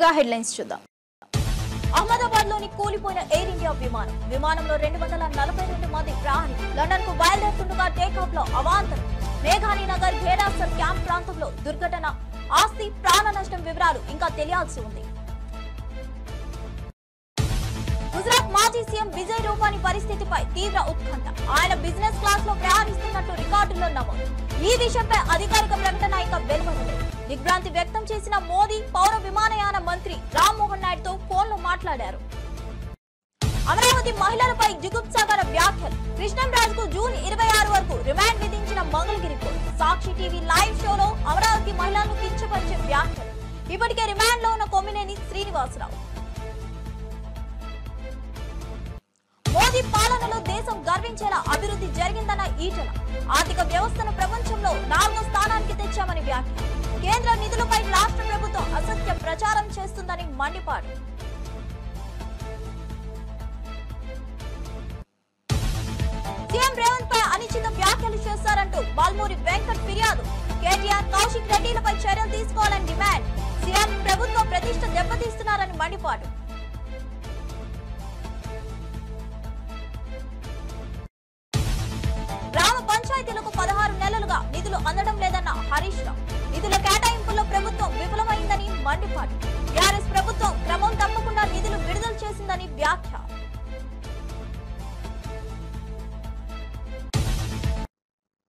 ముందుగా హెడ్లైన్స్ చూద్దాం. అహ్మదాబాద్ లోని కూలిపోయిన ఎయిర్ ఇండియా విమానంలో 242 మంది ప్రయాణికులు లండన్ కు బయలుదేరుతుండగా టేకాఫ్ లో అవాంతరం. మేఘాని నగర్ ఘేడాసర్ క్యాంప్ ప్రాంతంలో దుర్ఘటన. ఆస్తి ప్రాణ నష్టం వివరాలు ఇంకా తెలియాల్సి ఉంది. గుజరాత్ మాజీ సీఎం విజయ్ రూపానీ పరిస్థితిపై తీవ్ర ఉత్కంఠ. ఆయన బిజినెస్ క్లాస్ లో ప్రయాణిస్తున్నట్టు రికార్డుల్లో నమోదు. ఈ విషయంపై అధికారిక ప్రకటన ఇంకా వెలువడలేదు. దిగ్భ్రాంతి వ్యక్తం చేసిన మోదీ పౌర విమానయాన మంత్రి రామ్మోహన్ నాయుడుతో ఫోన్లో మాట్లాడారు. అమరావతి మహిళలపై జుగుప్సాకర వ్యాఖ్యలు. కృష్ణంరాజుకు జూన్ 26 వరకు రిమాండ్ విధించిన మంగళగిరి కోర్టు. సాక్షి టీవీ లైవ్ షోలో అమరావతి మహిళలను కించపరిచే వ్యాఖ్యలు. ఇప్పటికే రిమాండ్ లో ఉన్న కొమ్మినేని శ్రీనివాసరావు. మోదీ పాలనలో దేశం గర్వించేలా అభివృద్ధి జరిగిందన్న ఈటల. ఆర్థిక వ్యవస్థను ప్రపంచంలో 4వ స్థానానికి తెచ్చామని వ్యాఖ్య. కేంద్ర నిధులపై రాష్ట్ర ప్రభుత్వం అసత్య ప్రచారం చేస్తుందని మండిపాడు. సీఎం రేవంత్ పై అనుచిత వ్యాఖ్యలు చేశారంటూ బాల్మూరి వెంకట్ ఫిర్యాదు. కేటీఆర్, కౌశిక్ రెడ్డిలపై చర్యలు తీసుకోవాలని డిమాండ్. సీఎం ప్రభుత్వ ప్రతిష్ట దెబ్బతీస్తున్నారని మండిపాడు. గ్రామ పంచాయతీలకు 16 నెలలుగా నిధులు అందడం లేదన్న హరీష్ రావు. నిధుల కేటాయింపుల్లో ప్రభుత్వం విఫలమైందని మండిపాడు. టీఆర్ఎస్ ప్రభుత్వం క్రమం తప్పకుండా నిధులు విడుదల చేసిందని వ్యాఖ్య.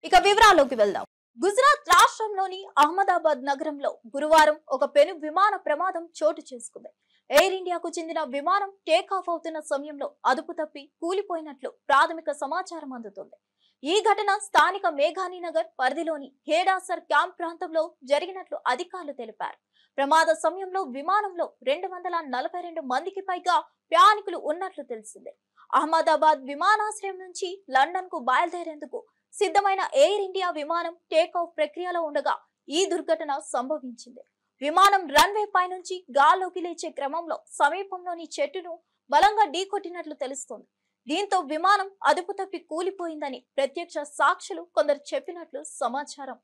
ఇక వివరాల్లోకి వెళ్దాం. గుజరాత్ రాష్ట్రంలోని అహ్మదాబాద్ నగరంలో గురువారం ఒక పెను విమాన ప్రమాదం చోటు చేసుకుంది. ఎయిర్ ఇండియాకు చెందిన విమానం టేకాఫ్ అవుతున్న సమయంలో అదుపు తప్పి కూలిపోయినట్లు ప్రాథమిక సమాచారం అందుతుంది. ఈ ఘటన స్థానిక మేఘాని నగర్ పరిధిలోని ఘేడాసర్ క్యాంప్ ప్రాంతంలో జరిగినట్లు అధికారులు తెలిపారు. ప్రమాద సమయంలో విమానంలో 242 మందికి పైగా ప్రయాణికులు ఉన్నట్లు తెలిసింది. అహ్మదాబాద్ విమానాశ్రయం నుంచి లండన్ కు బయలుదేరేందుకు సిద్ధమైన ఎయిర్ ఇండియా విమానం టేకాఫ్ ప్రక్రియలో ఉండగా ఈ దుర్ఘటన సంభవించింది. విమానం రన్వే పై నుంచి గాల్లోకి లేచే క్రమంలో సమీపంలోని చెట్టును బలంగా ఢీకొట్టినట్లు తెలుస్తోంది. దీంతో విమానం అదుపు తప్పి కూలిపోయిందని ప్రత్యక్ష సాక్షులు కొందరు చెప్పినట్లు సమాచారం.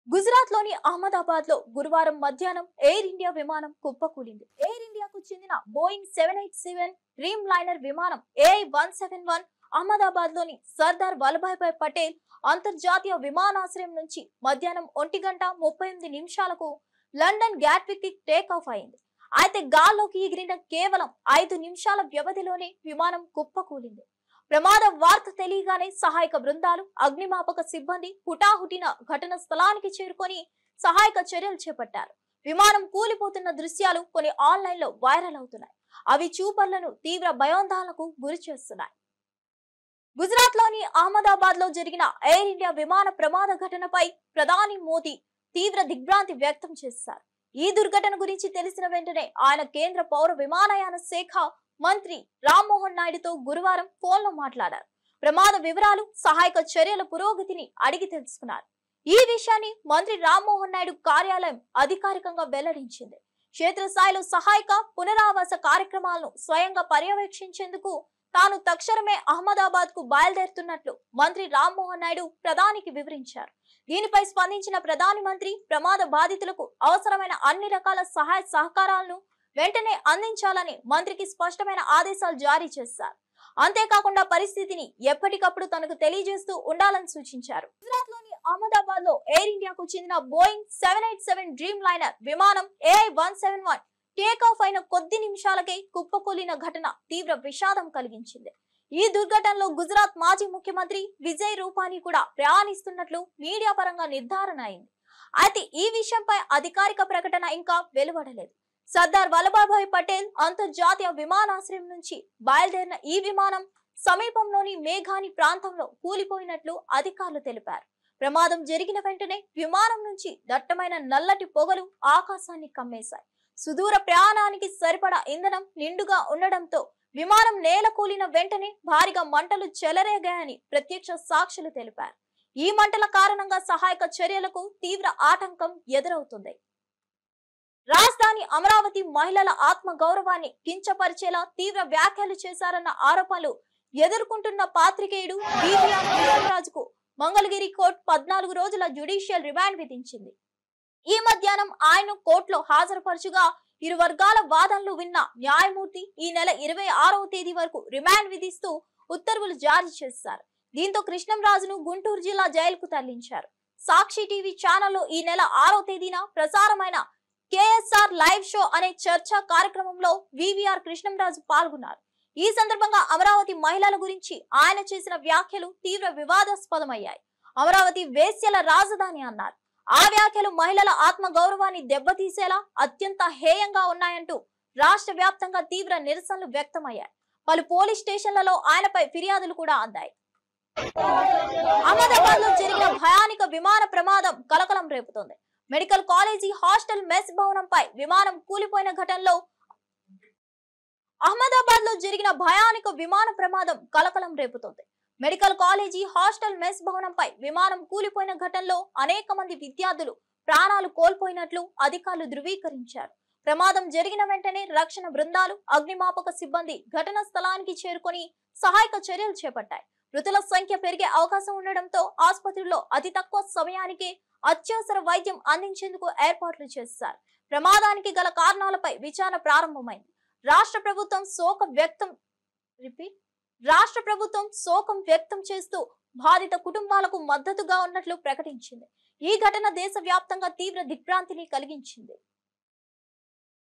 గుజరాత్ లోని అహ్మదాబాద్ లో గురువారం మధ్యాహ్నం ఎయిర్ ఇండియా విమానం కుప్పకూలింది. ఎయిర్ ఇండియాకు చెందిన బోయింగ్ 787 డ్రీమ్ లైనర్ విమానం AI-171 అహ్మదాబాద్ లోని సర్దార్ వల్లభాయ్ పటేల్ అంతర్జాతీయ విమానాశ్రయం నుంచి మధ్యాహ్నం 1:38 లండన్ గ్యాట్విక్ కి టేకాఫ్ అయింది. అయితే గాల్లోకి ఎగిరిన కేవలం 5 నిమిషాల వ్యవధిలోనే విమానం కుప్పకూలింది. ప్రమాద వార్త తెలియగానే సహాయక బృందాలు, అగ్నిమాపక సిబ్బంది హుటాహుటిన ఘటన స్థలానికి చేరుకొని సహాయక చర్యలు చేపట్టారు. విమానం కూలిపోతున్న దృశ్యాలు కొన్ని ఆన్లైన్ లో వైరల్ అవుతున్నాయి. అవి చూపర్లను తీవ్ర భయాందోళనకు గురి చేస్తున్నాయి. గుజరాత్ లోని అహ్మదాబాద్ లో జరిగిన ఎయిర్ ఇండియా విమాన ప్రమాద ఘటనపై ప్రధాని మోదీ తీవ్ర దిగ్భ్రాంతి వ్యక్తం చేశారు. ఈ దుర్ఘటన గురించి తెలిసిన వెంటనే ఆయన కేంద్ర పౌర విమానయాన శాఖ మంత్రి రామ్మోహన్ నాయుడుతో గురువారం ఫోన్లో మాట్లాడారు. ప్రమాద వివరాలు, సహాయక చర్యల పురోగతిని అడిగి తెలుసుకున్నారు. ఈ విషయాన్ని మంత్రి రామ్మోహన్ నాయుడు కార్యాలయం అధికారికంగా వెల్లడించింది. క్షేత్రస్థాయిలో సహాయక పునరావాస కార్యక్రమాలను స్వయంగా పర్యవేక్షించేందుకు తాను తక్షణమే అహ్మదాబాద్ కు బయలుదేరుతున్నట్లు మంత్రి రామ్మోహన్ నాయుడు ప్రధానికి వివరించారు. దీనిపై స్పందించిన ప్రధాని మంత్రి ప్రమాద బాధితులకు అవసరమైన అన్ని రకాల సహాయ సహకారాలను వెంటనే అందించాలని మంత్రికి స్పష్టమైన ఆదేశాలు జారీ చేశారు. అంతేకాకుండా పరిస్థితిని ఎప్పటికప్పుడు తనకు తెలియజేస్తూ ఉండాలని సూచించారు. గుజరాత్ లోని అహ్మదాబాద్ లో ఎయిర్ ఇండియాకు చెందిన బోయింగ్ 787 డ్రీమ్ లైనర్ విమానం AI-171 టేకాఫ్ అయిన కొద్ది నిమిషాలకే కుప్పకూలిన ఘటన తీవ్ర విషాదం కలిగించింది. ఈ దుర్ఘటనలో గుజరాత్ మాజీ ముఖ్యమంత్రి విజయ్ రూపానీ కూడా ప్రయాణిస్తున్నట్లు మీడియా పరంగా నిర్ధారణ అయింది. అయితే ఈ విషయంపై అధికారిక ప్రకటన ఇంకా వెలువడలేదు. సర్దార్ వల్లభాయ్ పటేల్ అంతర్జాతీయ విమానాశ్రయం నుంచి బయలుదేరిన ఈ విమానం సమీపంలోని మేఘాని ప్రాంతంలో కూలిపోయినట్లు అధికారులు తెలిపారు. ప్రమాదం జరిగిన వెంటనే విమానం నుంచి దట్టమైన నల్లటి పొగలు ఆకాశాన్ని కమ్మేశాయి. సుదూర ప్రయాణానికి సరిపడా ఇంధనం నిండుగా ఉండడంతో విమానం నేల కూలిన వెంటనే భారీగా మంటలు చెలరేగాయని ప్రత్యక్ష సాక్షులు తెలిపారు. ఈ మంటల కారణంగా సహాయక చర్యలకు తీవ్ర ఆటంకం ఎదురవుతుంది. రాజధాని అమరావతి మహిళల ఆత్మ గౌరవాన్ని కించపరిచేలా తీవ్ర వ్యాఖ్యలు చేశారన్న ఆరోపణలు ఎదుర్కొంటున్న పాత్రికేయుడు కృష్ణంరాజుకు మంగళగిరి కోర్టు 14 రోజుల జ్యుడిషియల్ రిమాండ్ విధించింది. ఈ మధ్యాహ్నం ఆయన్ను కోర్టులో హాజరుపరచుగా ఇరు వర్గాల వాదనలు విన్న న్యాయమూర్తి ఈ నెల 26వ తేదీ వరకు రిమాండ్ విధిస్తూ ఉత్తర్వులు జారీ చేశారు. దీంతో కృష్ణంరాజును గుంటూరు జిల్లా జైలుకు తరలించారు. సాక్షి టీవీ ఛానల్లో ఈ నెల 6వ తేదీన ప్రసారమైన కేఎస్ఆర్ లైవ్ షో అనే చర్చా కార్యక్రమంలో వివిఆర్ కృష్ణంరాజు పాల్గొన్నారు. ఈ సందర్భంగా అమరావతి మహిళల గురించి ఆయన చేసిన వ్యాఖ్యలు తీవ్ర వివాదాస్పదమయ్యాయి. అమరావతి వేశ్యల రాజధాని అన్నారు. ఆ వ్యాఖ్యలు మహిళల ఆత్మ గౌరవాన్ని దెబ్బతీసేలా అత్యంత హేయంగా ఉన్నాయంటూ రాష్ట్ర వ్యాప్తంగా తీవ్ర నిరసనలు వ్యక్తమయ్యాయి. పలు పోలీస్ స్టేషన్లలో ఆయనపై ఫిర్యాదులు కూడా అందాయి. అహ్మదాబాద్ లో జరిగిన భయానక విమాన ప్రమాదం కలకలం రేపుతోంది. మెడికల్ కాలేజీ హాస్టల్ మెస్ భవనంపై విమానం కూలిపోయిన ఘటనలో అహ్మదాబాద్ లో జరిగిన భయానక విమాన ప్రమాదం కలకలం రేపుతోంది. మెడికల్ కాలేజీ హాస్టల్ మెస్ భవనంపై విమానం కూలిపోయిన ఘటనలో అనేక మంది విద్యార్థులు ప్రాణాలు కోల్పోయినట్లు అధికారులు ధృవీకరించారు. ప్రమాదం జరిగిన వెంటనే రక్షణ బృందాలు, అగ్నిమాపక సిబ్బంది ఘటనా స్థలానికి చేరుకొని సహాయక చర్యలు చేపట్టాయి. మృతుల సంఖ్య పెరిగే అవకాశం ఉండడంతో ఆసుపత్రిలో అతి తక్కువ సమయానికే అత్యవసర వైద్యం అందించేందుకు ఏర్పాట్లు చేశారు. ప్రమాదానికి గల కారణాలపై విచారణ ప్రారంభమైంది. రాష్ట్ర ప్రభుత్వం శోకం వ్యక్తం చేస్తూ బాధిత కుటుంబాలకు మద్దతుగా ఉన్నట్లు ప్రకటించింది. ఈ ఘటన దేశవ్యాప్తంగా తీవ్ర దిగ్భ్రాంతిని కలిగించింది.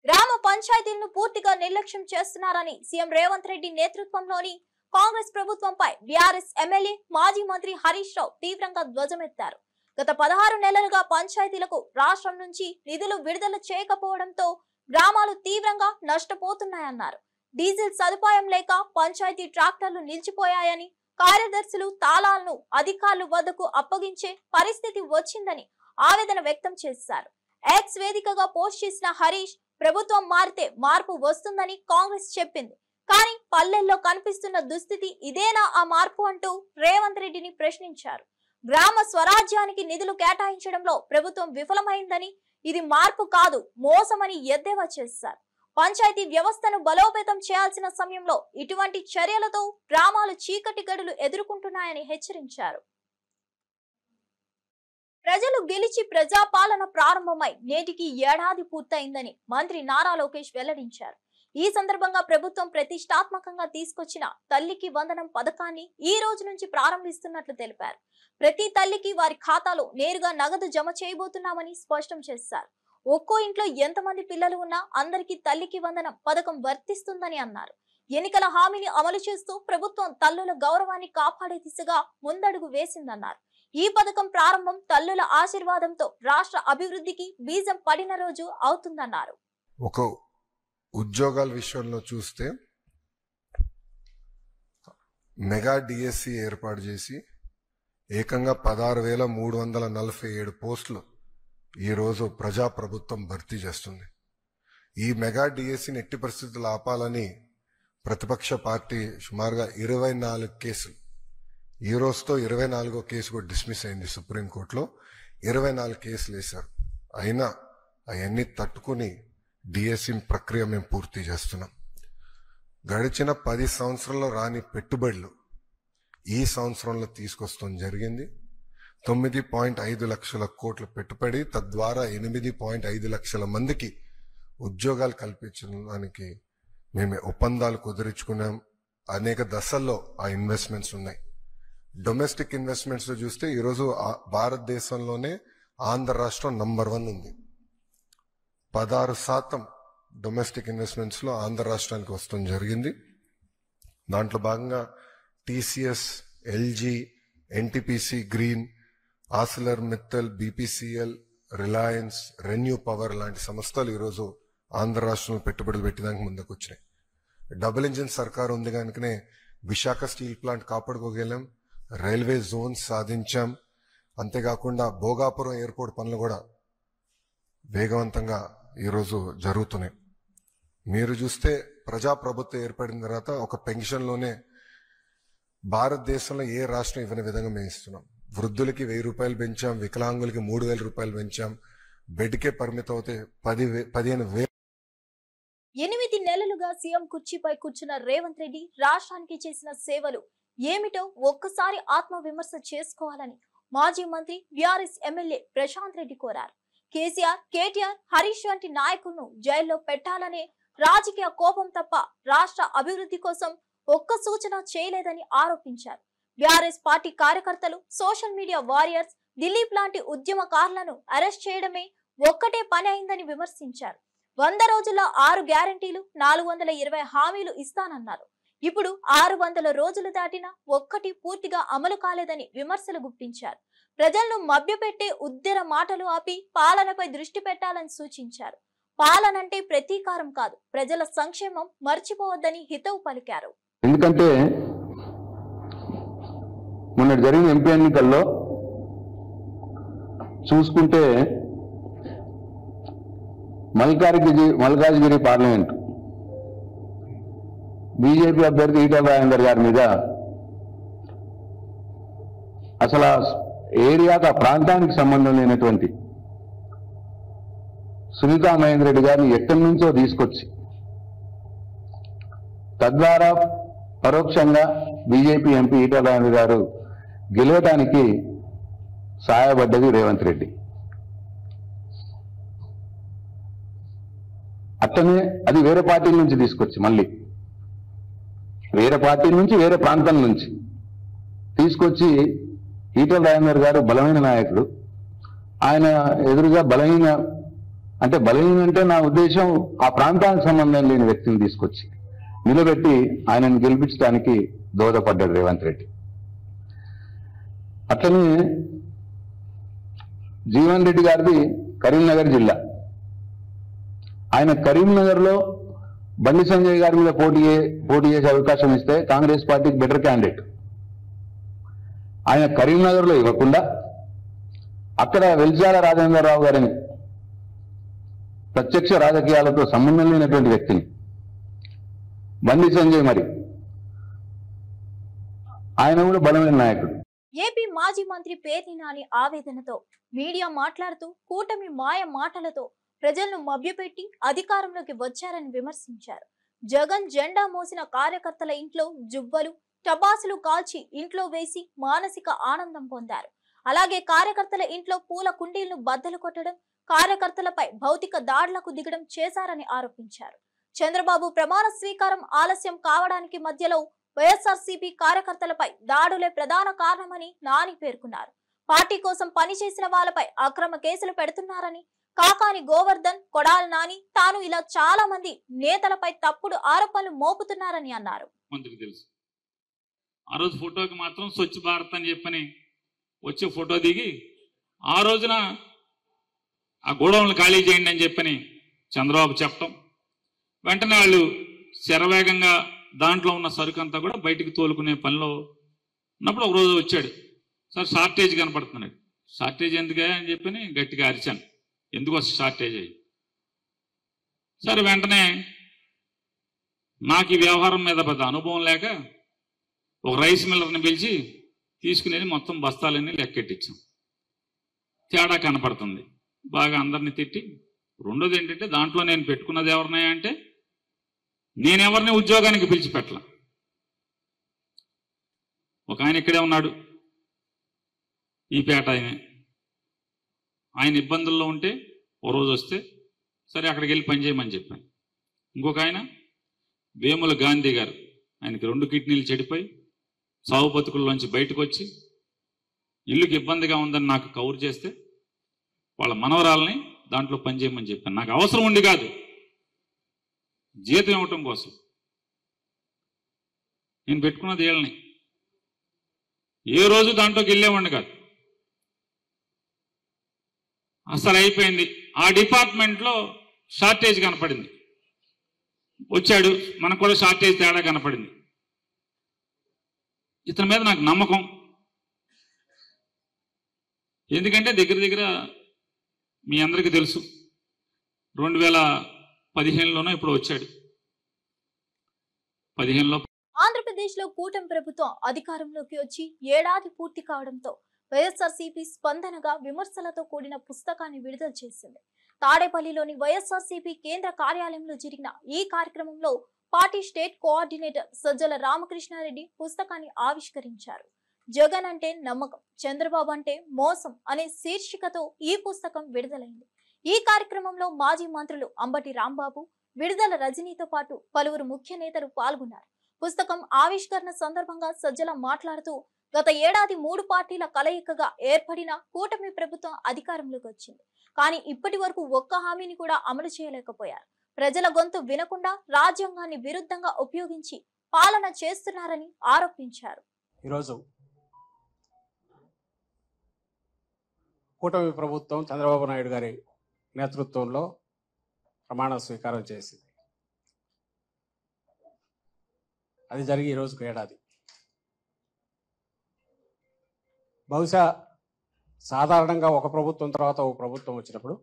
గ్రామ పంచాయతీలను పూర్తిగా నిర్లక్ష్యం చేస్తున్నారని సీఎం రేవంత్ రెడ్డి నేతృత్వంలోని కాంగ్రెస్ ప్రభుత్వంపై బీఆర్ఎస్ ఎమ్మెల్యే మాజీ మంత్రి హరీష్ రావు తీవ్రంగా ధ్వజమెత్తారు. గత 16 నెలలుగా పంచాయతీలకు రాష్ట్రం నుంచి నిధులు విడుదల చేయకపోవడంతో గ్రామాలు తీవ్రంగా నష్టపోతున్నాయన్నారు. డీజిల్ సదుపాయం లేక పంచాయతీ ట్రాక్టర్లు నిలిచిపోయాయని, కార్యదర్శులు తాళాలను అధికారుల వద్దకు అప్పగించే పరిస్థితి వచ్చిందని ఆవేదన వ్యక్తం చేశారు. ఎక్స్ వేదికగా పోస్ట్ చేసిన హరీష్, ప్రభుత్వం మారితే మార్పు వస్తుందని కాంగ్రెస్ చెప్పింది, కానీ పల్లెల్లో కనిపిస్తున్న దుస్థితి ఇదేనా ఆ మార్పు అంటూ రేవంత్ రెడ్డిని ప్రశ్నించారు. గ్రామ స్వరాజ్యానికి నిధులు కేటాయించడంలో ప్రభుత్వం విఫలమైందని, ఇది మార్పు కాదు మోసమని ఎద్దేవా చేశారు. పంచాయతీ వ్యవస్థను బలోపేతం చేయాల్సిన సమయంలో ఇటువంటి చర్యలతో గ్రామాలు చీకటి గడులు ఎదుర్కొంటున్నాయని హెచ్చరించారు. ప్రజలు గెలిచి ప్రజాపాలన ప్రారంభమై నేటికి ఏడాది పూర్తయిందని మంత్రి నారా లోకేష్ వెల్లడించారు. ఈ సందర్భంగా ప్రభుత్వం ప్రతిష్టాత్మకంగా తీసుకొచ్చిన తల్లికి వందనం పథకాన్ని ఈ రోజు నుంచి ప్రారంభిస్తున్నట్లు తెలిపారు. ప్రతి తల్లికి వారి ఖాతాలో నేరుగా నగదు జమ చేయబోతున్నామని స్పష్టం చేశారు. ఒక్కో ఇంట్లో ఎంతమంది పిల్లలు ఉన్నా అందరికీ తల్లికి వందనం పథకం వర్తిస్తుందని అన్నారు. ఎన్నికల హామీని అమలు చేస్తూ ప్రభుత్వం తల్లుల గౌరవాన్ని కాపాడే దిశగా ముందడుగు వేసిందన్నారు. ఈ పథకం ప్రారంభం తల్లుల ఆశీర్వాదంతో రాష్ట్ర అభివృద్ధికి బీజం పడిన రోజు అవుతుందన్నారు. ఒక ఉద్యోగాల విషయంలో చూస్తే మెగా డిఎస్సి ఏర్పాటు చేసి ఏకంగా 16,347 పోస్టులు ఈరోజు ప్రజాప్రభుత్వం భర్తీ చేస్తుంది. ఈ మెగా డిఎస్సిని ఎట్టి పరిస్థితులు ఆపాలని ప్రతిపక్ష పార్టీ సుమారుగా 24 కేసులు, ఈ రోజుతో 24వ కేసు కూడా డిస్మిస్ అయింది సుప్రీంకోర్టులో. 24 కేసులు వేశారు. అయినా అవన్నీ తట్టుకుని డిఎస్సి ప్రక్రియ మేము పూర్తి చేస్తున్నాం. గడిచిన 10 సంవత్సరాల్లో రాని పెట్టుబడులు ఈ సంవత్సరంలో తీసుకొస్తాం జరిగింది. 9.5 లక్షల కోట్ల పెట్టుబడి, తద్వారా 8.5 లక్షల మందికి ఉద్యోగాలు కల్పించడానికి మేము ఒప్పందాలు కుదుర్చుకున్నాం. అనేక దశల్లో ఆ ఇన్వెస్ట్మెంట్స్ ఉన్నాయి. డొమెస్టిక్ ఇన్వెస్ట్మెంట్స్ లో చూస్తే ఈరోజు భారతదేశంలోనే ఆంధ్ర రాష్ట్రం నంబర్ 1 ఉంది. 16% డొమెస్టిక్ ఇన్వెస్ట్మెంట్స్ లో ఆంధ్ర రాష్ట్రానికి వస్తుంది జరిగింది. దాంట్లో భాగంగా TCS, LG, NTPC green, ఆసిలర్ Mittal, BPCL, Reliance, renew power లాంటి సంస్థలు ఈరోజు ఆంధ్ర రాష్ట్రంలో పెట్టుబడులు పెట్టడానికి ముందుకు వచ్చినాయి. డబుల్ ఇంజిన్ సర్కార్ ఉంది కనుకనే విశాఖ స్టీల్ ప్లాంట్ కాపాడుకోగలం, రైల్వే జోన్స్ సాధించాం. అంతేకాకుండా భోగాపురం ఎయిర్పోర్ట్ పనులు కూడా వేగవంతంగా ఈరోజు జరుగుతున్నాయి. మీరు చూస్తే ప్రజాప్రభుత్వం ఏర్పడిన తర్వాత ఒక పెన్షన్లోనే భారతదేశంలో ఏ రాష్ట్రం ఇవ్వని విధంగా మేము ఇస్తున్నాం. వృద్ధులకి 1000 రూపాయలు పెంచాం, వికలాంగులకి 3000 రూపాయలు పెంచాం. బెడ్కే పరిమితం అవుతే 15,000. 8 నెలలుగా సీఎం కుర్చీపై కూర్చున్న రేవంత్ రెడ్డి రాష్ట్రానికి చేసిన సేవలు ఏమిటో ఒక్కసారి ఆత్మ విమర్శ చేసుకోవాలని మాజీ మంత్రి బీఆర్ఎస్ ఎమ్మెల్యే ప్రశాంత్ రెడ్డి కోరారు. కేసీఆర్, కేటీఆర్, హరీష్ వంటి నాయకులను జైల్లో పెట్టాలనే రాజకీయ కోపం తప్ప రాష్ట్ర అభివృద్ధి కోసం ఒక్క సూచన చేయలేదని ఆరోపించారు. బీఆర్ఎస్ పార్టీ కార్యకర్తలు, సోషల్ మీడియా వారియర్స్, దిలీప్ లాంటి ఉద్యమకారులను అరెస్ట్ చేయడమే ఒక్కటే పని అయిందని విమర్శించారు. 100 రోజుల్లో 6 గ్యారంటీలు, 420 హామీలు ఇస్తానన్నారు. ఇప్పుడు 600 రోజులు దాటినా ఒక్కటి పూర్తిగా అమలు కాలేదని విమర్శలు గుప్పించారు. ప్రజలను మభ్యపెట్టే ఉద్దర మాటలు ఆపి పాలనపై దృష్టి పెట్టాలని సూచించారు. పాలనంటే ప్రతీకారం కాదు, ప్రజల సంక్షేమం మర్చిపోవద్దని హితవు పలికారు. ఎందుకంటే మొన్న జరిగిన ఎంపీ ఎన్నికల్లో చూసుకుంటే మల్కాజ్గిరి పార్లమెంట్ బీజేపీ అభ్యర్థి ఈటెల రాజేందర్ గారి మీద అసలు ఆ ఏరియాకు, ఆ ప్రాంతానికి సంబంధం లేనటువంటి సునీతా మహేందర్ రెడ్డి గారిని ఎక్కడి నుంచో తీసుకొచ్చి తద్వారా పరోక్షంగా బీజేపీ ఎంపీ ఈటెల రాజేందర్ గారు గెలవడానికి సహాయపడ్డది రేవంత్ రెడ్డి. అట్టనే అది వేరే పార్టీల నుంచి తీసుకొచ్చి, మళ్ళీ వేరే పార్టీ నుంచి, వేరే ప్రాంతం నుంచి తీసుకొచ్చి ఈటెల రాజేందర్ గారు బలమైన నాయకుడు, ఆయన ఎదురుగా బలహీన అంటే నా ఉద్దేశం ఆ ప్రాంతానికి సంబంధం లేని వ్యక్తిని తీసుకొచ్చి నిలబెట్టి ఆయనను గెలిపించడానికి దోహదపడ్డాడు రేవంత్ రెడ్డి. అట్లనే జీవన్ రెడ్డి గారిది కరీంనగర్ జిల్లా. ఆయన కరీంనగర్లో బండి సంజయ్ గారి మీద పోటీ చేసే అవకాశం ఇస్తే కాంగ్రెస్ పార్టీకి బెటర్ క్యాండిడేట్. ఆయన కరీంనగర్లో ఇవ్వకుండా అక్కడ వెల్చాల రాజేంద్రరావు గారిని, ప్రత్యక్ష రాజకీయాలతో సంబంధం లేనటువంటి వ్యక్తిని, బండి సంజయ్, మరి ఆయన కూడా బలమైన నాయకుడు. ఏపీ మాజీ మంత్రి పేర్ని నాని ఆవేదనతో మీడియా మాట్లాడుతూ కూటమి మాయ మాటలతో ప్రజలను మభ్యపెట్టి అధికారంలోకి వచ్చారని విమర్శించారు. జగన్ జెండా మోసిన కార్యకర్తల ఇంట్లో జువ్వలు, టపాసులు కాల్చి ఇంట్లో వేసి మానసిక ఆనందం పొందారు. అలాగే కార్యకర్తల ఇంట్లో పూల కుండీలను బద్దలు కొట్టడం, కార్యకర్తలపై భౌతిక దాడులకు దిగడం చేశారని ఆరోపించారు. చంద్రబాబు ప్రమాణ స్వీకారం ఆలస్యం కావడానికి మధ్యలో వైఎస్ఆర్సీపీ కార్యకర్తలపై దాడులే ప్రధాన కారణమని నాని పేర్కొన్నారు. పార్టీ కోసం పనిచేసిన వాళ్ళపై అక్రమ కేసులు పెడుతున్నారని, కాకాని గోవర్ధన్, కొడాల నాని, తాను ఇలా చాలా మంది నేతలపై తప్పుడు ఆరోపణలు మోపుతున్నారని అన్నారు. ఆ రోజు ఫోటోకి మాత్రం స్వచ్ఛ భారత్ అని చెప్పని వచ్చి ఫోటో దిగి ఆ రోజున ఆ గోడౌన్లు ఖాళీ చేయండి అని చెప్పని చంద్రబాబు చెప్పటం, వెంటనే వాళ్ళు శరవేగంగా దాంట్లో ఉన్న సరుకు అంతా కూడా బయటికి తోలుకునే పనిలో ఉన్నప్పుడు ఒక రోజు వచ్చాడు. సార్ షార్టేజ్ కనపడుతున్నాడు. షార్టేజ్ ఎందుకే అని చెప్పని గట్టిగా అరిచాను, ఎందుకు వస్తుంది షార్టేజ్ అయ్యి. సరే వెంటనే నాకు ఈ వ్యవహారం మీద పెద్ద అనుభవం లేక ఒక రైస్ మిల్లర్ని పిలిచి తీసుకునేది మొత్తం బస్తాలన్నీ లెక్కెట్టించాం. తేడా కనపడుతుంది, బాగా అందరినీ తిట్టి. రెండోది ఏంటంటే దాంట్లో నేను పెట్టుకున్నది ఎవరినాయా అంటే నేనెవరిని ఉద్యోగానికి పిలిచిపెట్టల. ఒక ఆయన ఇక్కడే ఉన్నాడు, ఈ పేట ఆయన ఇబ్బందుల్లో ఉంటే ఓ రోజు వస్తే సరే అక్కడికి వెళ్ళి పనిచేయమని చెప్పాను. ఇంకొక ఆయన వేముల గాంధీ గారు, ఆయనకి 2 కిడ్నీలు చెడిపోయి సావు బతుకుల్లోంచి బయటకు వచ్చి ఇల్లుకి ఇబ్బందిగా ఉందని నాకు కవర్ చేస్తే వాళ్ళ మనవరాలని దాంట్లో పనిచేయమని చెప్పాను. నాకు అవసరం ఉండి కాదు, జీతం ఇవ్వటం కోసం. నేను పెట్టుకున్నది వీళ్ళని, ఏ రోజు దాంట్లోకి వెళ్ళేవాడిని కాదు. అసలు అయిపోయింది. ఆ డిపార్ట్మెంట్లో షార్టేజ్ కనపడింది, వచ్చాడు, మనకు కూడా షార్టేజ్ తేడా కనపడింది. ఇతని మీద నాకు నమ్మకం, ఎందుకంటే దగ్గర మీ అందరికీ తెలుసు 2015లోనో ఇప్పుడు వచ్చాడు. 15లో ఆంధ్రప్రదేశ్ లో కూటమి ప్రభుత్వం అధికారంలోకి వచ్చి ఏడాది పూర్తి కావడంతో వైఎస్ఆర్సీపీ స్పందనగా విమర్శలతో కూడిన పుస్తకాన్ని విడుదల చేసింది. తాడేపల్లిలోని వైఎస్ఆర్సీపీ కేంద్ర కార్యాలయంలో జరిగిన ఈ కార్యక్రమంలో party state coordinator Sajjala Ramakrishna Reddy పుస్తకాన్ని ఆవిష్కరించారు. జగన్ అంటే నమ్మకం, చంద్రబాబు అంటే మోసం అనే శీర్షికతో ఈ పుస్తకం విడుదలైంది. ఈ కార్యక్రమంలో మాజీ మంత్రులు అంబటి రాంబాబు, విడుదల రజనీతో పాటు పలువురు ముఖ్య నేతలు పాల్గొన్నారు. పుస్తకం ఆవిష్కరణ సందర్భంగా సజ్జల మాట్లాడుతూ, గత ఏడాది 3 పార్టీల కలయికగా ఏర్పడిన కూటమి ప్రభుత్వం అధికారంలోకి వచ్చింది. కానీ ఇప్పటి వరకు ఒక్క హామీని కూడా అమలు చేయలేకపోయారు. ప్రజల గొంతు వినకుండా రాజ్యాంగాన్ని విరుద్ధంగా ఉపయోగించి పాలన చేస్తున్నారని ఆరోపించారు. ఈరోజు కూటమి ప్రభుత్వం చంద్రబాబు నాయుడు గారి నేతృత్వంలో ప్రమాణ స్వీకారం చేసింది. అది జరిగి ఈరోజుకు ఏడాది. బహుశా సాధారణంగా ఒక ప్రభుత్వం తర్వాత ఒక ప్రభుత్వం వచ్చినప్పుడు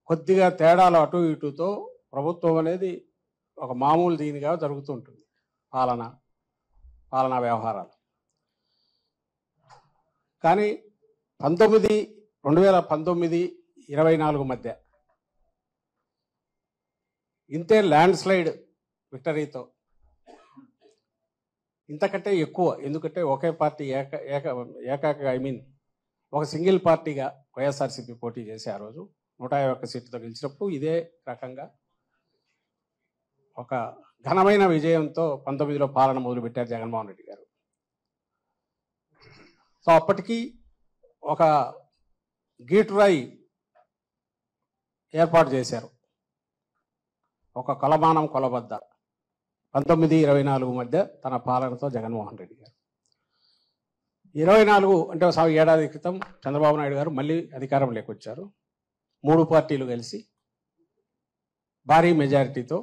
కొద్దిగా తేడాలు అటు ఇటుతో ప్రభుత్వం అనేది ఒక మామూలు దీనిగా జరుగుతుంటుంది. పాలనా వ్యవహారాలు. కానీ 2019-24 మధ్య ఇంతే ల్యాండ్ స్లైడ్ విక్టరీతో, ఇంతకంటే ఎక్కువ, ఎందుకంటే ఒకే పార్టీ ఒక సింగిల్ పార్టీగా వైఎస్ఆర్సీపీ పోటీ చేసి ఆ రోజు 151 సీట్లతో గెలిచినప్పుడు ఇదే రకంగా ఒక ఘనమైన విజయంతో 19లో పాలన మొదలుపెట్టారు జగన్మోహన్ రెడ్డి గారు. సో అప్పటికి ఒక గీటురాయి ఏర్పాటు చేశారు, ఒక కొలమానం కొలబద్ద 19-24 మధ్య తన పాలనతో జగన్మోహన్ రెడ్డి గారు. 24 అంటే ఏడాది క్రితం చంద్రబాబు నాయుడు గారు మళ్ళీ అధికారంలోకి వచ్చారు. 3 పార్టీలు కలిసి భారీ మెజారిటీతో,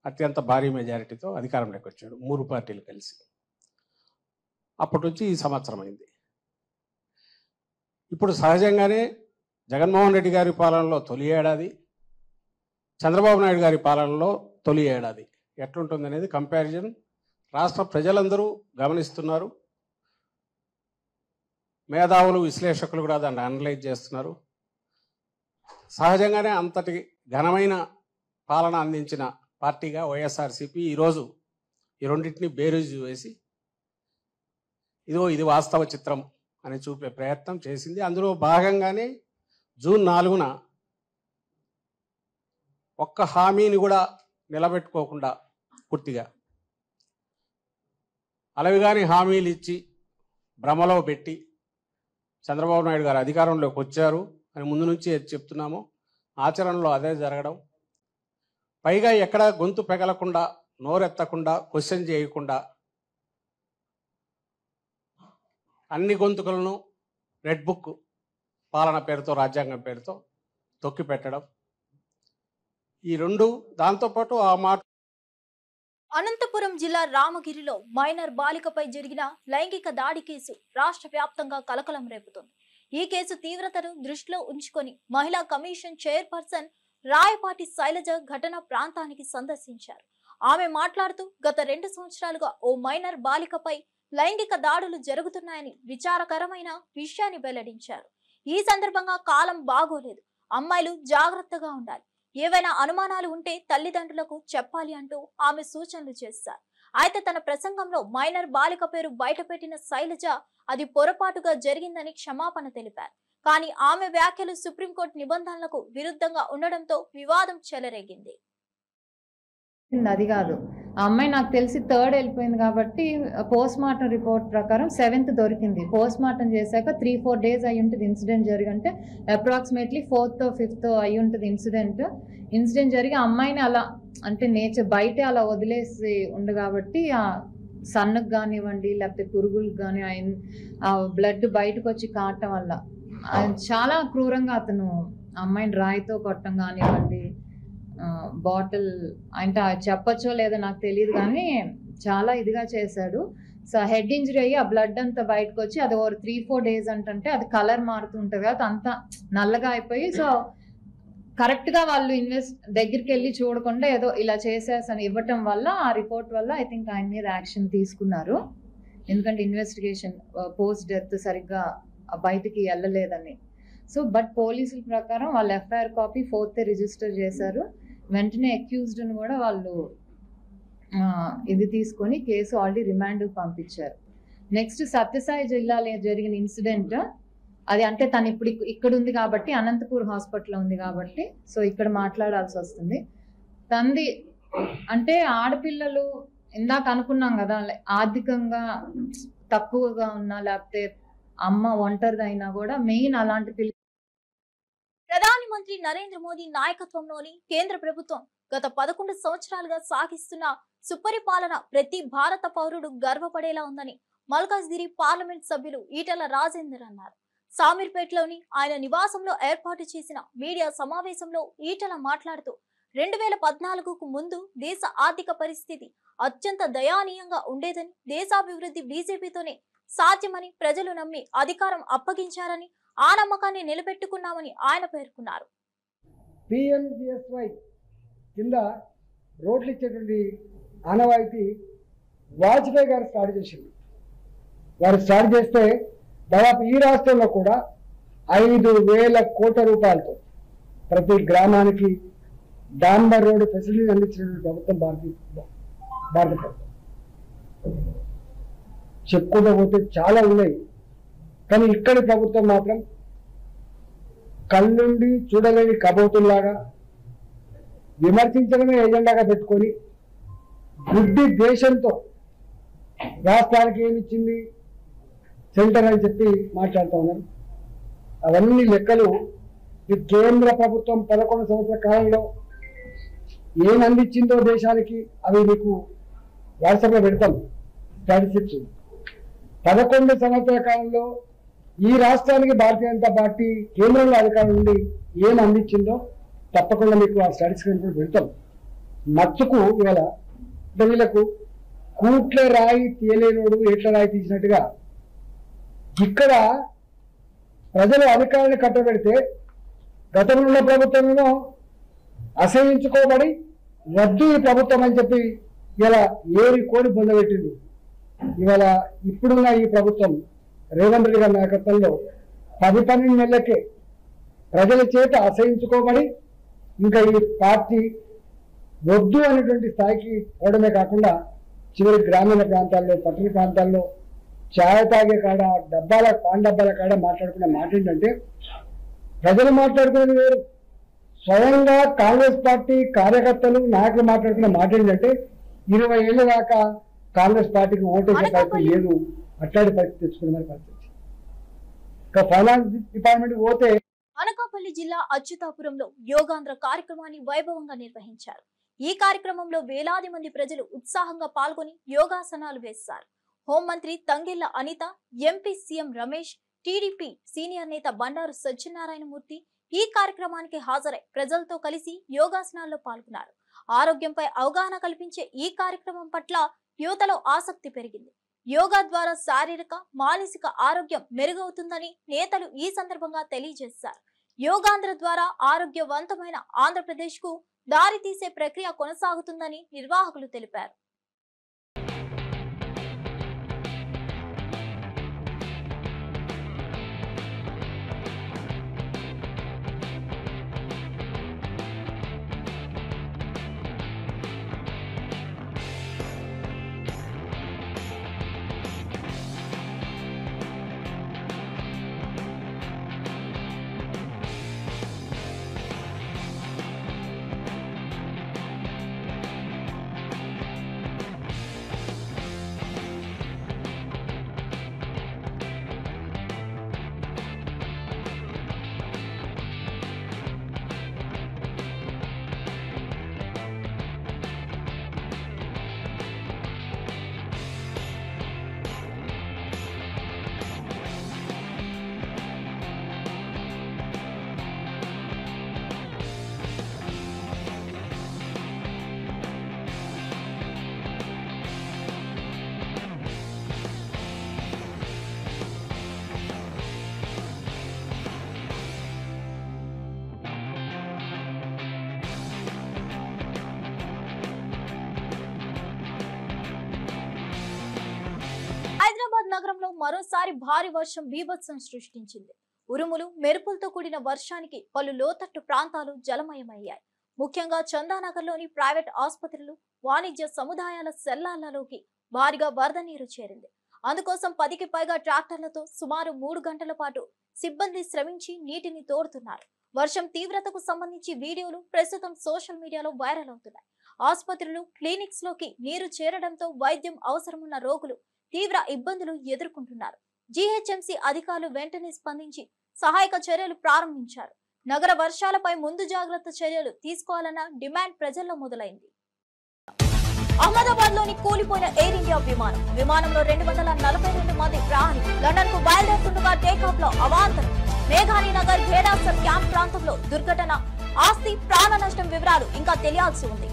అత్యంత భారీ మెజారిటీతో అధికారంలోకి వచ్చాడు. 3 పార్టీలు కలిసి. అప్పటి నుంచి ఈ సంవత్సరం అయింది. ఇప్పుడు సహజంగానే జగన్మోహన్ రెడ్డి గారి పాలనలో తొలి ఏడాది, చంద్రబాబు నాయుడు గారి పాలనలో తొలి ఏడాది ఎట్లుంటుందనేది కంపారిజన్ రాష్ట్ర ప్రజలందరూ గమనిస్తున్నారు. మేధావులు, విశ్లేషకులు కూడా దాన్ని అనలైజ్ చేస్తున్నారు. సహజంగానే అంతటి ఘనమైన పాలన అందించిన పార్టీగా వైఎస్ఆర్సీపీ ఈరోజు ఈ రెండింటిని బేరీజు వేసి ఇది వాస్తవ చిత్రం అని చూపే ప్రయత్నం చేసింది. అందులో భాగంగానే జూన్ 4న ఒక్క హామీని కూడా నిలబెట్టుకోకుండా పూర్తిగా అలవిగాని హామీలు ఇచ్చి భ్రమలో పెట్టి చంద్రబాబు నాయుడు గారు అధికారంలోకి వచ్చారు అని ముందు నుంచి చెప్తున్నాము. ఆచరణలో అదే జరగడం, పైగా ఎక్కడ గొంతు పెగలకుండా, నోరెత్తకుండా, క్వశ్చన్ చేయకుండా అన్ని గొంతుకలను రెడ్ బుక్ పాలన పేరుతో, రాజ్యాంగం పేరుతో తొక్కి పెట్టడం, ఈ రెండు. దాంతోపాటు ఆ మాట అనంతపురం జిల్లా రామగిరిలో మైనర్ బాలికపై జరిగిన లైంగిక దాడి కేసు రాష్ట్ర వ్యాప్తంగా కలకలం రేపుతోంది. ఈ కేసు తీవ్రతను దృష్టిలో ఉంచుకొని మహిళా కమిషన్ చైర్పర్సన్ రాయపాటి శైలజ ఘటనా ప్రాంతానికి సందర్శించారు. ఆమె మాట్లాడుతూ, గత 2 సంవత్సరాలుగా ఓ మైనర్ బాలికపై లైంగిక దాడులు జరుగుతున్నాయని విచారకరమైన విషయాన్ని వెల్లడించారు. ఈ సందర్భంగా కాలం బాగోలేదు, అమ్మాయిలు జాగ్రత్తగా ఉండాలి, ఏవైనా అనుమానాలు ఉంటే తల్లిదండ్రులకు చెప్పాలి అంటూ ఆమె సూచనలు చేశారు. అయితే తన ప్రసంగంలో మైనర్ బాలిక పేరు బయటపెట్టిన శైలజ అది పొరపాటుగా జరిగిందని క్షమాపణ తెలిపారు. కానీ ఆమె వ్యాఖ్యలు సుప్రీంకోర్టు నిబంధనలకు విరుద్ధంగా ఉండడంతో వివాదం చెలరేగింది. అది కాదు, ఆ అమ్మాయి నాకు తెలిసి 3rd వెళ్ళిపోయింది కాబట్టి పోస్ట్ మార్టం రిపోర్ట్ ప్రకారం 7th దొరికింది. పోస్ట్ మార్టం చేశాక 3-4 డేస్ అయి ఉంటుంది incident జరిగంటే, approximately 4th or 5th అయి ఉంటుంది ఇన్సిడెంట్ జరిగి అమ్మాయిని అలా అంటే నేచర్ బయటే అలా వదిలేసి ఉంది కాబట్టి ఆ సన్నుకు కానివ్వండి లేకపోతే పురుగులకు కానీ ఆ బ్లడ్ బయటకు వచ్చి కావటం వల్ల చాలా క్రూరంగా అతను అమ్మాయిని రాయితో కొట్టడం కానివ్వండి, బాటిల్ అంటే చెప్పచ్చో లేదో నాకు తెలియదు కానీ చాలా ఇదిగా చేశాడు. సో హెడ్ ఇంజరీ అయ్యి ఆ బ్లడ్ అంతా బయటకు వచ్చి అది 3-4 డేస్ అంటే అది కలర్ మారుతుంటుంది కదా, అంతా నల్లగా అయిపోయి, సో కరెక్ట్గా వాళ్ళు దగ్గరికి వెళ్ళి చూడకుండా ఏదో ఇలా చేసేసని ఇవ్వటం వల్ల ఆ రిపోర్ట్ వల్ల ఐ థింక్ ఆయన మీద యాక్షన్ తీసుకున్నారు. ఎందుకంటే ఇన్వెస్టిగేషన్ పోస్ట్ డెత్ సరిగ్గా బయటికి వెళ్ళలేదని. సో బట్ పోలీసుల ప్రకారం వాళ్ళు ఎఫ్ఐఆర్ కాపీ 4th రిజిస్టర్ చేశారు. వెంటనే అక్యూజ్డ్ని కూడా వాళ్ళు ఇది తీసుకొని కేసు ఆల్రెడీ రిమాండ్కి పంపించారు. నెక్స్ట్ సత్యసాయి జిల్లాలో జరిగిన ఇన్సిడెంట్, అది అంటే తను ఇప్పుడు ఇక్కడ ఉంది కాబట్టి, అనంతపూర్ హాస్పిటల్లో ఉంది కాబట్టి సో ఇక్కడ మాట్లాడాల్సి వస్తుంది. తంది అంటే ఆడపిల్లలు ఇందాక అనుకున్నాం కదా, ఆర్థికంగా తక్కువగా ఉన్నా లేకపోతే అమ్మ ఒంటరిదైనా కూడా మెయిన్ అలాంటి ప్రధానమంత్రి నరేంద్ర మోదీ నాయకత్వంలోని కేంద్ర ప్రభుత్వం గత 11 సంవత్సరాలుగా సాగిస్తున్న సుపరిపాలన ప్రతి భారత పౌరుడు గర్వపడేలా ఉందని మల్కాజ్గిరి పార్లమెంట్ సభ్యులు ఈటల రాజేందర్ అన్నారు. సామీర్పేటలోని ఆయన నివాసంలో ఏర్పాటు చేసిన మీడియా సమావేశంలో ఈటల మాట్లాడుతూ 2014కు ముందు దేశ ఆర్థిక పరిస్థితి అత్యంత దయానీయంగా ఉండేదని, దేశాభివృద్ధి బీజేపీతోనే సాధ్యమని ప్రజలు నమ్మి అధికారం అప్పగించారని, ఆ నమ్మకాన్ని నిలబెట్టుకున్నామని ఆయన పేర్కొన్నారు. పిఎంజిఎస్వై కింద రోడ్లు ఇచ్చేటువంటి ఆనవాయితీ వాజ్పేయి గారు స్టార్ట్ చేసింది. వారు స్టార్ట్ చేస్తే దాదాపు ఈ రాష్ట్రంలో కూడా 5,000 కోట్ల రూపాయలతో ప్రతి గ్రామానికి డాంబర్ రోడ్డు ఫెసిలిటీ అందించినటువంటి ప్రభుత్వం భారత ప్రభుత్వం. చెప్పుకుంటూ పోతే చాలా ఉన్నాయి, కానీ ఇక్కడి ప్రభుత్వం మాత్రం కళ్ళుండి చూడలేని కబోతుల్లాగా విమర్శించడమే ఎజెండాగా పెట్టుకొని గుడ్డి దేశంతో రాష్ట్రానికి ఏమిచ్చింది సెంటర్ అని చెప్పి మాట్లాడుతూ ఉన్నారు. అవన్నీ లెక్కలు ఈ కేంద్ర ప్రభుత్వం 11 సంవత్సరాల కాలంలో ఏం అందించిందో దేశానికి అవి మీకు వాట్సాప్లో పెడతాం. స్టాటిస్టిక్స్ 11 సంవత్సరాల కాలంలో ఈ రాష్ట్రానికి భారతీయ జనతా పార్టీ కేంద్రంలో అధికారం నుండి ఏం అందించిందో తప్పకుండా మీకు ఆ స్టాటిస్టిక్స్ కూడా పెడతాం. మచ్చుకు ఇవాళ వీళ్ళకు కూట్ల రాయి తీయలేనోడు ఏట్ల రాయి తీసినట్టుగా ఇక్కడ ప్రజలు అధికారాన్ని కట్టబెడితే గతంలో ఉన్న ప్రభుత్వంలో అసహించుకోబడి వద్దు ఈ ప్రభుత్వం అని చెప్పి ఇలా ఏరి కోడి పొందబెట్టింది. ఇవాళ ఇప్పుడున్న ఈ ప్రభుత్వం రేవంత్ రెడ్డి గారి నాయకత్వంలో 10-12 నెలలకే ప్రజల చేత అసహించుకోబడి ఇంకా ఈ పార్టీ వద్దు అనేటువంటి స్థాయికి పోవడమే కాకుండా చివరి గ్రామీణ ప్రాంతాల్లో, పట్టణ ప్రాంతాల్లో ఛాయ్ తాగే కాడ, పాన్ డబ్బాల కాడ మాట్లాడుకున్న మాట ఏంటంటే, ప్రజలు మాట్లాడుకునేది వేరు, స్వయంగా కాంగ్రెస్ పార్టీ కార్యకర్తలు నాయకులు మాట్లాడుకున్న మాట ఏంటంటే 20 ఏళ్ల దాకా కాంగ్రెస్ పార్టీకి ఓటేసే పరిస్థితి లేదు, అట్లాంటి పరిస్థితి తెచ్చుకున్న పరిస్థితి. ఇంకా ఫైనాన్స్ డిపార్ట్మెంట్ పోతే అనకాపల్లి జిల్లా అచ్యుతాపురంలో యోగాంధ్ర కార్యక్రమాన్ని వైభవంగా నిర్వహించారు. ఈ కార్యక్రమంలో వేలాది మంది ప్రజలు ఉత్సాహంగా పాల్గొని యోగాసనాలు వేశారు. హోంమంత్రి Thangella Anitha, MP CM Ramesh, TDP senior నేత బండారు సత్యనారాయణమూర్తి ఈ కార్యక్రమానికి హాజరై ప్రజలతో కలిసి యోగాసనాల్లో పాల్గొన్నారు. ఆరోగ్యంపై అవగాహన కల్పించే ఈ కార్యక్రమం పట్ల యువతలో ఆసక్తి పెరిగింది. యోగా ద్వారా శారీరక, మానసిక ఆరోగ్యం మెరుగవుతుందని నేతలు ఈ సందర్భంగా తెలియజేశారు. యోగాంధ్ర ద్వారా ఆరోగ్యవంతమైన ఆంధ్రప్రదేశ్ కు దారి తీసే ప్రక్రియ కొనసాగుతుందని నిర్వాహకులు తెలిపారు. హైదరాబాద్ నగరంలో మరోసారి భారీ వర్షం బీభత్సం సృష్టించింది. ఉరుములు, మెరుపులతో కూడిన వర్షానికి పలు లోతట్టు ప్రాంతాలు జలమయమయ్యాయి. ముఖ్యంగా చందానగర్లోని ప్రైవేట్ ఆసుపత్రులు, వాణిజ్య సముదాయాల సెల్లార్లలోకి భారీగా వరద నీరు చేరింది. అందుకోసం 10కి పైగా ట్రాక్టర్లతో సుమారు 3 గంటల పాటు సిబ్బంది శ్రమించి నీటిని తోడుతున్నారు. వర్షం తీవ్రతకు సంబంధించి వీడియోలు ప్రస్తుతం సోషల్ మీడియాలో వైరల్ అవుతున్నాయి. ఆసుపత్రులు, క్లినిక్స్ లోకి నీరు చేరడంతో వైద్యం అవసరమున్న రోగులు తీవ్ర ఇబ్బందులు ఎదుర్కొంటున్నారు. జీహెచ్ఎంసీ అధికారులు వెంటనే స్పందించి సహాయక చర్యలు ప్రారంభించారు. నగర వర్షాలపై ముందు జాగ్రత్త చర్యలు తీసుకోవాలన్న డిమాండ్ ప్రజల్లో మొదలైంది. అహ్మదాబాద్ లోని కూలిపోయిన ఎయిర్ ఇండియా విమానంలో 242 మంది ప్రయాణికులు లండన్ కు బయలుదేరుతుండగా టేకాఫ్ లో అవాంతరం. మేఘాని నగర్ ఘేడాసర్ క్యాంప్ ప్రాంతంలో దుర్ఘటన. ఆస్తి ప్రాణ నష్టం వివరాలు ఇంకా తెలియాల్సి ఉంది.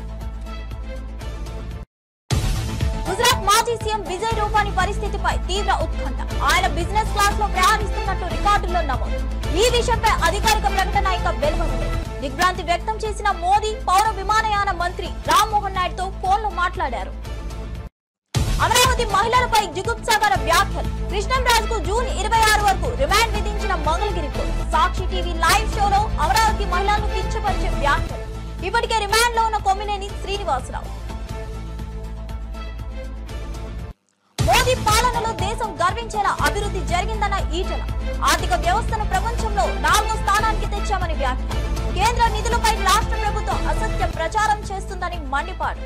గుజరాత్ మాజీ సీఎం విజయ్ రూపానీ పరిస్థితిపై తీవ్ర ఉత్కంఠ. ఆయన బిజినెస్ క్లాస్ లో ప్రయాణిస్తున్నట్టు రికార్డుల్లో నమోదు. ఈ విషయంపై అధికారిక ప్రకటన ఇంకా వెలువడలేదు. దిగ్భ్రాంతి వ్యక్తం చేసిన మోదీ పౌర విమానయాన మంత్రి రామ్మోహన్ నాయుడుతో ఫోన్లో మాట్లాడారు. అమరావతి మహిళలపై జుగుప్సాకర వ్యాఖ్యలు. కృష్ణంరాజుకు జూన్ 26 వరకు రిమాండ్ విధించిన మంగళగిరి కోర్టు. సాక్షి టీవీ లైవ్ షోలో అమరావతి మహిళలను కించపరిచే వ్యాఖ్యలు. ఇప్పటికే రిమాండ్ లో ఉన్న కొమ్మినేని శ్రీనివాసరావు. మోదీ పాలనలో దేశం గర్వించేలా అభివృద్ధి జరిగిందన్న ఈటల. ఆర్థిక వ్యవస్థను ప్రపంచంలో 4వ స్థానానికి తెచ్చామని వ్యాఖ్య. కేంద్ర నిధులపై రాష్ట్ర ప్రభుత్వం అసత్య ప్రచారం చేస్తుందని మండిపాడు.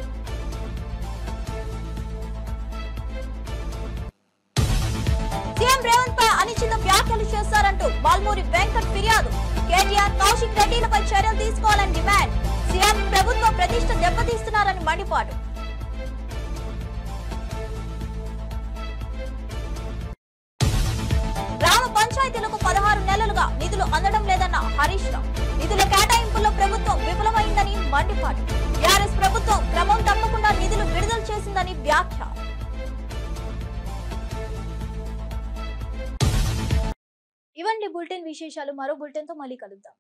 సీఎం రేవంత్ పై అనుచిత వ్యాఖ్యలు చేశారంటూ బాల్మూరి వెంకట్ ఫిర్యాదు. కేటీఆర్, కౌశిక్ రెడ్డిలపై చర్యలు తీసుకోవాలని డిమాండ్. సీఎం ప్రభుత్వ ప్రతిష్ట దెబ్బతీస్తున్నారని మండిపాడు. గ్రామ పంచాయతీలకు 16 నెలలుగా నిధులు అందడం లేదన్న హరీష్ రావు. నిధుల కేటాయింపుల్లో ప్రభుత్వం విఫలమైందని మండిపాడు. టీఆర్ఎస్ ప్రభుత్వం క్రమం తప్పకుండా నిధులు విడుదల చేసిందని వ్యాఖ్య. ఇవన్నీ బులెటిన్ విశేషాలు. మరో బులెటిన్ తో మళ్ళీ కలుద్దాం.